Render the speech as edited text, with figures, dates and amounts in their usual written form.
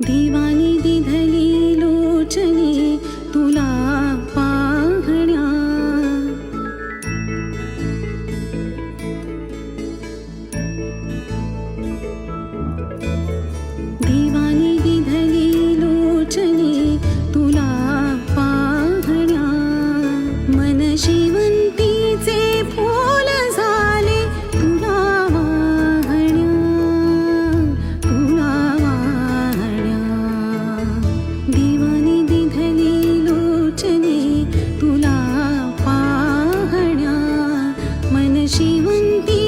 देवाने दिधली लोचने तुला पाहण्या, देवाने दिधली लोचने तुला पाहण्या. मन शेवंतीचे फूल झाले तुला वाहण्या, तुला वाहण्या. देवाने दिधली लोचने तुला पाहण्या. मन शेवंती